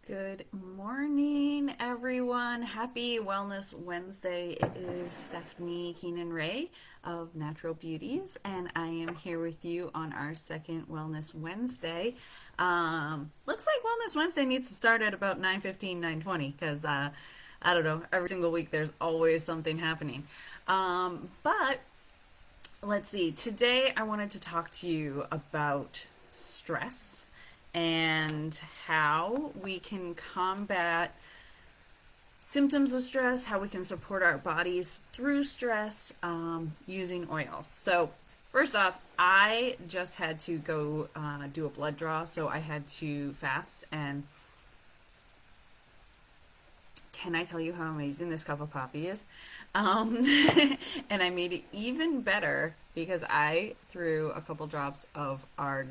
Good morning, everyone. Happy Wellness Wednesday. It is Stephanie Keenan Ray of Natural Beauties, and I am here with you on our second Wellness Wednesday. Looks like Wellness Wednesday needs to start at about 9:15, 9:20, because I don't know, every single week there's always something happening. But let's see, today I wanted to talk to you about stress and how we can combat symptoms of stress, how we can support our bodies through stress using oils. So, first off, I just had to go do a blood draw, so I had to fast. And can I tell you how amazing this cup of coffee is? Um, and I made it even better because I threw a couple drops of our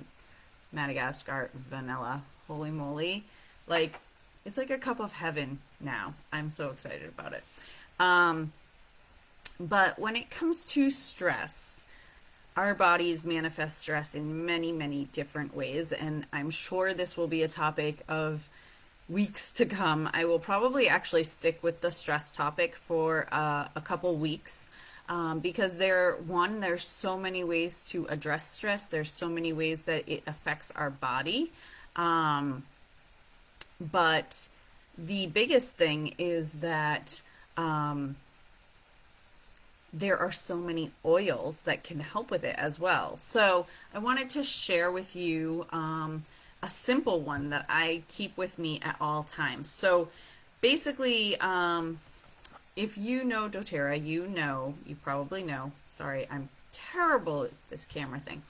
Madagascar vanilla. Holy moly. Like, it's like a cup of heaven now. I'm so excited about it. Um, but when it comes to stress, our bodies manifest stress in many, many different ways. And I'm sure this will be a topic of weeks to come. I will probably actually stick with the stress topic for a couple weeks because there's so many ways to address stress. There's so many ways that it affects our body. Um, but the biggest thing is that um, there are so many oils that can help with it as well. So I wanted to share with you a simple one that I keep with me at all times. So basically, if you know doTERRA, you probably know. Sorry, I'm terrible at this camera thing.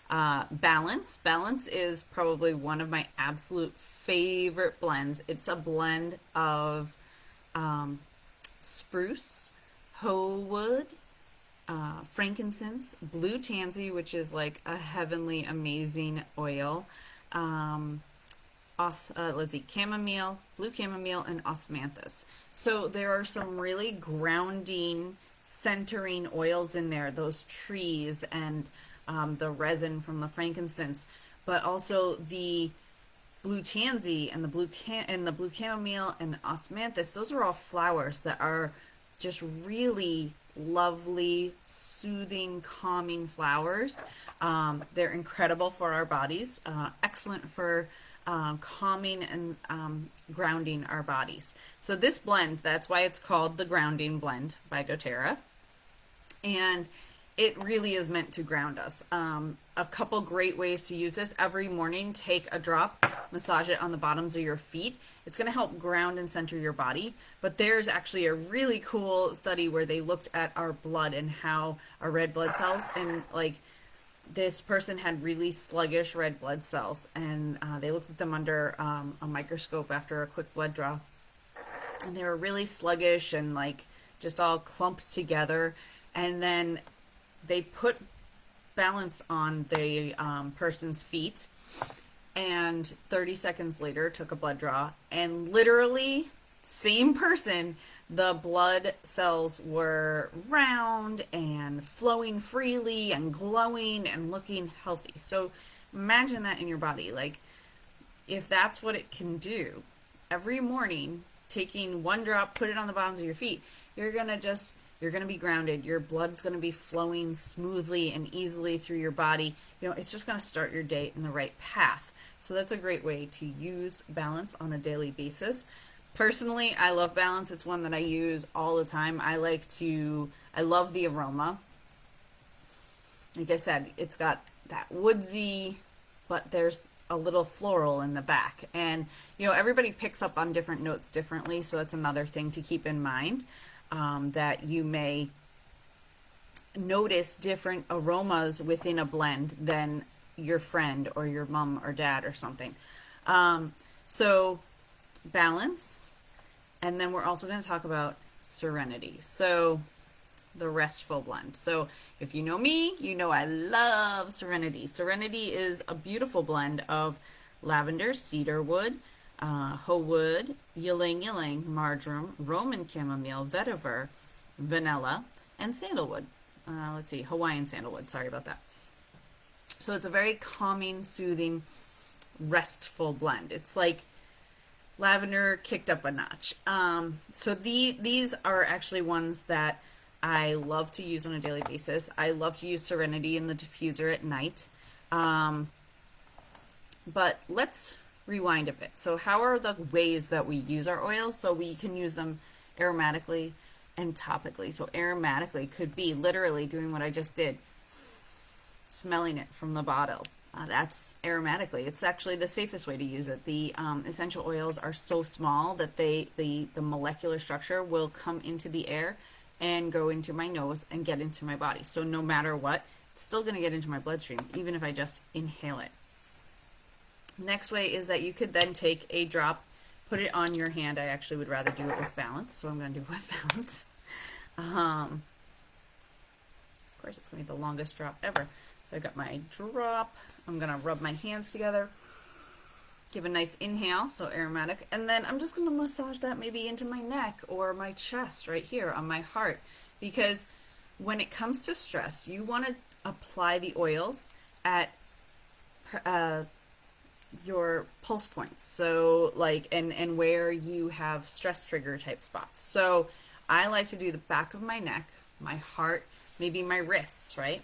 Balance. Balance is probably one of my absolute favorite blends. It's a blend of spruce, hoe wood, frankincense, blue tansy, which is like a heavenly, amazing oil. Um, let's see, chamomile, blue chamomile, and osmanthus. So there are some really grounding, centering oils in there. Those trees and the resin from the frankincense, but also the blue tansy and the blue chamomile and the osmanthus. Those are all flowers that are just really lovely, soothing, calming flowers. They're incredible for our bodies, excellent for calming and grounding our bodies. So this blend, that's why it's called the Grounding Blend by doTERRA. And it really is meant to ground us. A couple great ways to use this: every morning, take a drop, massage it on the bottoms of your feet. It's going to help ground and center your body. But there's actually a really cool study where they looked at our blood and how our red blood cells, and like this person had really sluggish red blood cells, and they looked at them under a microscope after a quick blood draw, and they were really sluggish and like just all clumped together. And then they put balance on the person's feet, and 30 seconds later took a blood draw, and literally same person, the blood cells were round and flowing freely and glowing and looking healthy. So imagine that in your body. Like, if that's what it can do every morning, taking one drop, put it on the bottoms of your feet, you're going to be grounded. Your blood's going to be flowing smoothly and easily through your body. It's just going to start your day in the right path. So that's a great way to use balance on a daily basis. Personally, I love balance. It's one that I use all the time. I love the aroma. Like I said, it's got that woodsy, but there's a little floral in the back. And, everybody picks up on different notes differently. So that's another thing to keep in mind, that you may notice different aromas within a blend than your friend or your mom or dad or something. So balance, and then we're also going to talk about serenity. So the restful blend. So if you know me, you know I love serenity. Serenity is a beautiful blend of lavender, cedarwood, hoe wood, ylang ylang, marjoram, Roman chamomile, vetiver, vanilla, and sandalwood. Hawaiian sandalwood. Sorry about that. So it's a very calming, soothing, restful blend. It's like lavender kicked up a notch. So these are actually ones that I love to use on a daily basis. I love to use Serenity in the diffuser at night. Um, but let's rewind a bit. So how are the ways that we use our oils? So we can use them aromatically and topically. So aromatically could be literally doing what I just did, smelling it from the bottle. That's aromatically. It's actually the safest way to use it. The essential oils are so small that the molecular structure will come into the air and go into my nose and get into my body. So no matter what, it's still going to get into my bloodstream, even if I just inhale it. Next way is that you could then take a drop, put it on your hand. I actually would rather do it with balance, so I'm going to do it with balance. Of course, it's going to be the longest drop ever. So I got my drop. I'm going to rub my hands together, give a nice inhale, so aromatic, and then I'm just going to massage that maybe into my neck or my chest right here on my heart, because when it comes to stress, you want to apply the oils at your pulse points, so like and where you have stress trigger type spots. So I like to do the back of my neck, my heart, maybe my wrists, right?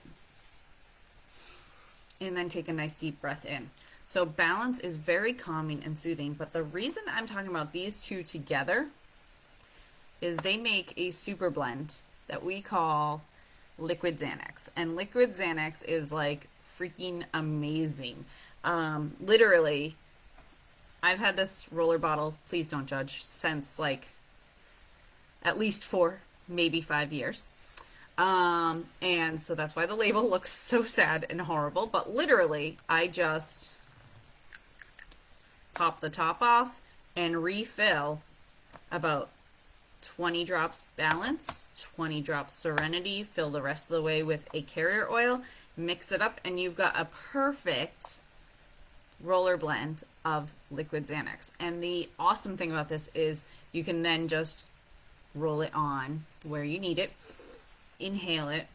And then take a nice deep breath in. So balance is very calming and soothing, but the reason I'm talking about these two together is they make a super blend that we call liquid Xanax. And liquid Xanax is like freaking amazing. Literally, I've had this roller bottle, please don't judge, since like at least 4, maybe 5 years. And so that's why the label looks so sad and horrible. But literally, I just pop the top off and refill about 20 drops Balance, 20 drops Serenity, fill the rest of the way with a carrier oil, mix it up, and you've got a perfect roller blend of liquid Xanax. And the awesome thing about this is you can then just roll it on where you need it, inhale it.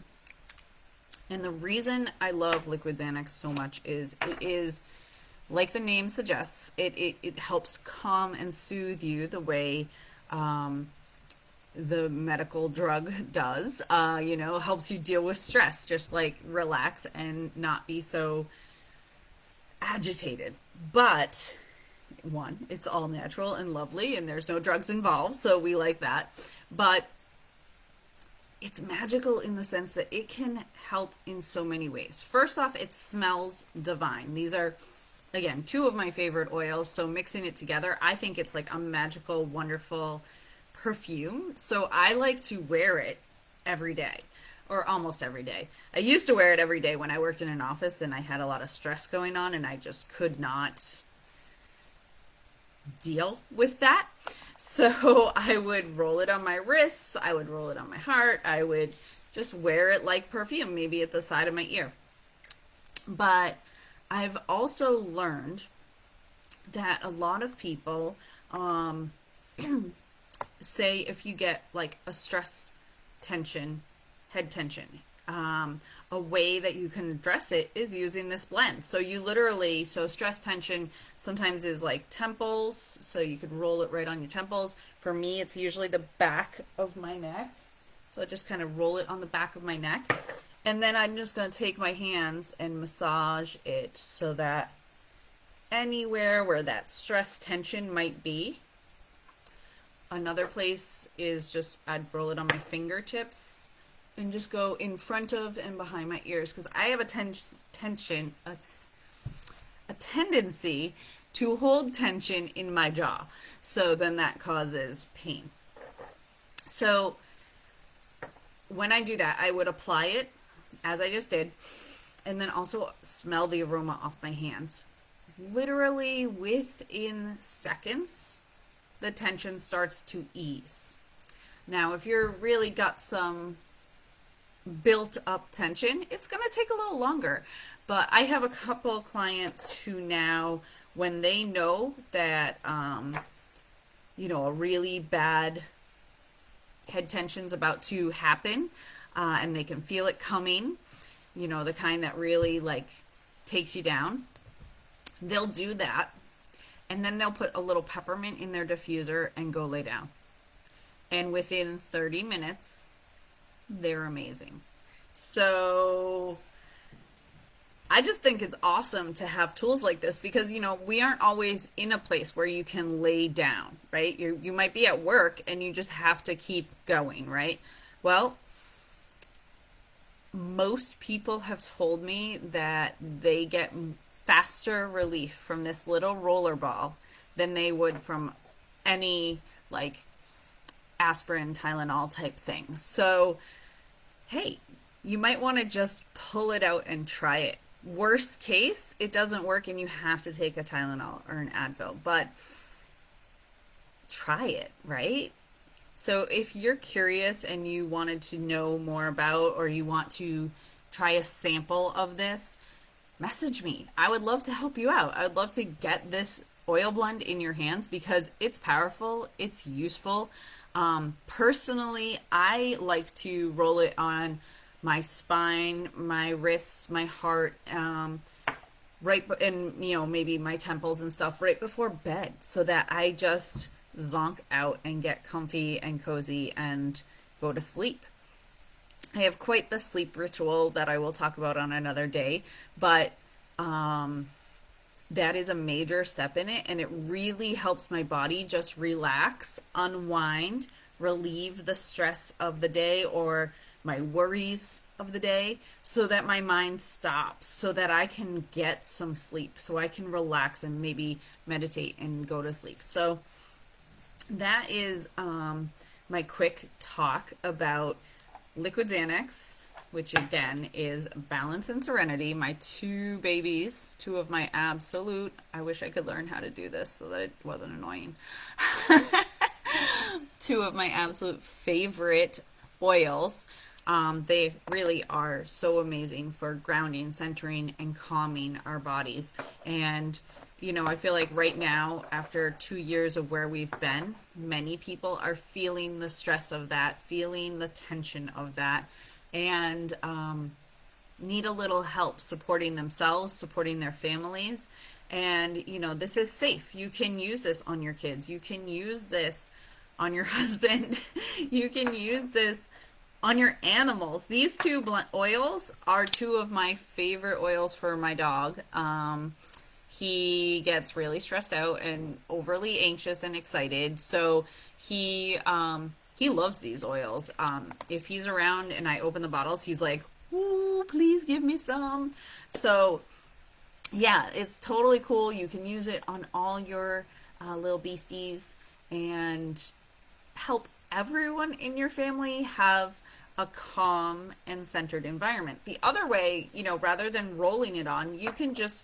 And the reason I love liquid Xanax so much is it is, like the name suggests, it helps calm and soothe you the way the medical drug does. Helps you deal with stress, just like relax and not be so agitated. But one, it's all natural and lovely and there's no drugs involved, so we like that. But it's magical in the sense that it can help in so many ways. First off, it smells divine. These are, again, 2 of my favorite oils, so mixing it together, I think it's like a magical, wonderful perfume. So I like to wear it every day, or almost every day. I used to wear it every day when I worked in an office and I had a lot of stress going on and I just could not deal with that. So I would roll it on my wrists, I would roll it on my heart, I would just wear it like perfume, maybe at the side of my ear. But I've also learned that a lot of people say if you get like a stress tension, head tension, a way that you can address it is using this blend. So you literally, so stress tension sometimes is like temples, so you could roll it right on your temples. For me, it's usually the back of my neck. So I just kind of roll it on the back of my neck. And then I'm just going to take my hands and massage it so that anywhere where that stress tension might be. Another place is just, I'd roll it on my fingertips and just go in front of and behind my ears, because I have a tendency to hold tension in my jaw. So then that causes pain. So when I do that, I would apply it as I just did, and then also smell the aroma off my hands. Literally within seconds, the tension starts to ease. Now, if you're really got some built up tension, it's going to take a little longer. But I have a couple clients who now, when they know that, a really bad head tension's about to happen, and they can feel it coming, the kind that really like takes you down, they'll do that. and then they'll put a little peppermint in their diffuser and go lay down. And within 30 minutes, they're amazing. So I just think it's awesome to have tools like this because, we aren't always in a place where you can lay down, right? You might be at work and you just have to keep going, right? Well, most people have told me that they get faster relief from this little roller ball than they would from any like aspirin, Tylenol type thing. So, hey, you might want to just pull it out and try it. Worst case, it doesn't work and you have to take a Tylenol or an Advil, but try it, right? So if you're curious and you wanted to know more about or you want to try a sample of this, message me. I would love to help you out. I would love to get this oil blend in your hands because it's powerful, it's useful. Personally, I like to roll it on my spine, my wrists, my heart, right, and maybe my temples and stuff right before bed, so that I just zonk out and get comfy and cozy and go to sleep. I have quite the sleep ritual that I will talk about on another day, but that is a major step in it, and it really helps my body just relax, unwind, relieve the stress of the day or my worries of the day so that my mind stops, so that I can get some sleep, so I can relax and maybe meditate and go to sleep. So that is my quick talk about Liquid Xanax, which again is Balance and Serenity, my two babies, two of my absolute, I wish I could learn how to do this so that it wasn't annoying. Two of my absolute favorite oils. They really are so amazing for grounding, centering, and calming our bodies. And, I feel like right now, after 2 years of where we've been, many people are feeling the stress of that, feeling the tension of that, and need a little help supporting themselves, supporting their families. And, this is safe. You can use this on your kids. You can use this on your husband. You can use this on your animals. These two oils are two of my favorite oils for my dog. He gets really stressed out and overly anxious and excited, so he loves these oils. If he's around and I open the bottles, he's like, "Ooh, please give me some." So yeah, it's totally cool. You can use it on all your little beasties and help everyone in your family have a calm and centered environment. The other way, rather than rolling it on, you can just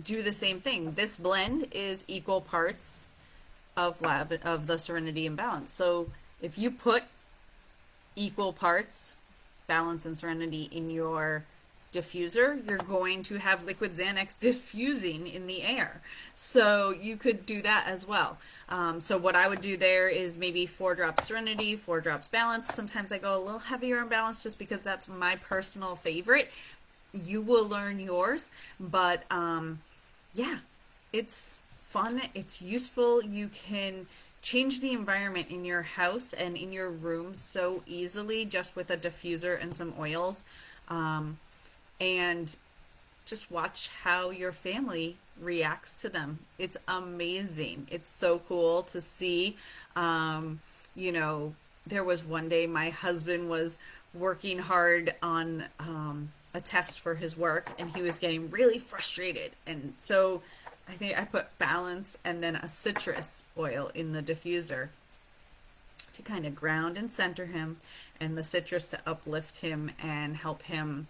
do the same thing. This blend is equal parts of the Serenity and Balance. So if you put equal parts Balance and Serenity in your diffuser, you're going to have Liquid Xanax diffusing in the air. So you could do that as well. So what I would do there is maybe 4 drops Serenity, 4 drops Balance. Sometimes I go a little heavier on Balance just because that's my personal favorite. You will learn yours, but yeah, it's fun, it's useful. You can change the environment in your house and in your room so easily just with a diffuser and some oils. And just watch how your family reacts to them. It's amazing. It's so cool to see. There was one day my husband was working hard on a test for his work and he was getting really frustrated. And so I think I put Balance and then a citrus oil in the diffuser to kind of ground and center him, and the citrus to uplift him and help him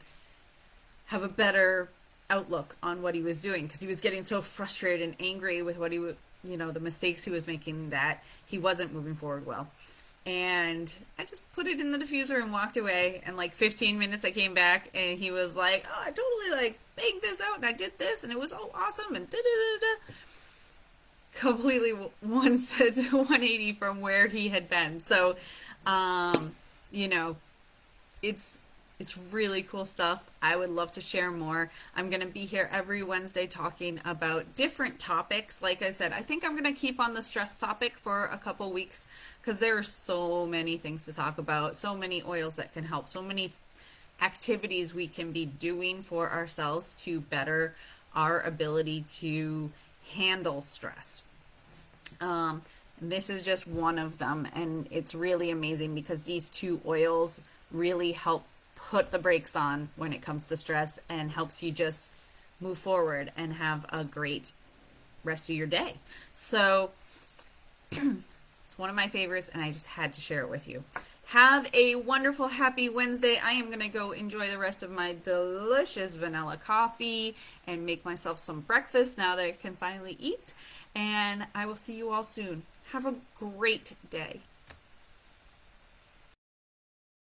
have a better outlook on what he was doing, because he was getting so frustrated and angry with what the mistakes he was making, that he wasn't moving forward well. And I just put it in the diffuser and walked away, and like 15 minutes I came back and he was like, "Oh, I totally banged this out and I did this and it was so awesome," and da da da da. Completely 180 from where he had been. So it's It's really cool stuff. I would love to share more. I'm going to be here every Wednesday talking about different topics. Like I said, I think I'm going to keep on the stress topic for a couple weeks because there are so many things to talk about, so many oils that can help, so many activities we can be doing for ourselves to better our ability to handle stress. This is just one of them, and it's really amazing because these two oils really help put the brakes on when it comes to stress and helps you just move forward and have a great rest of your day. So it's one of my favorites, and I just had to share it with you. Have a wonderful, happy Wednesday. I am going to go enjoy the rest of my delicious vanilla coffee and make myself some breakfast now that I can finally eat. And I will see you all soon. Have a great day.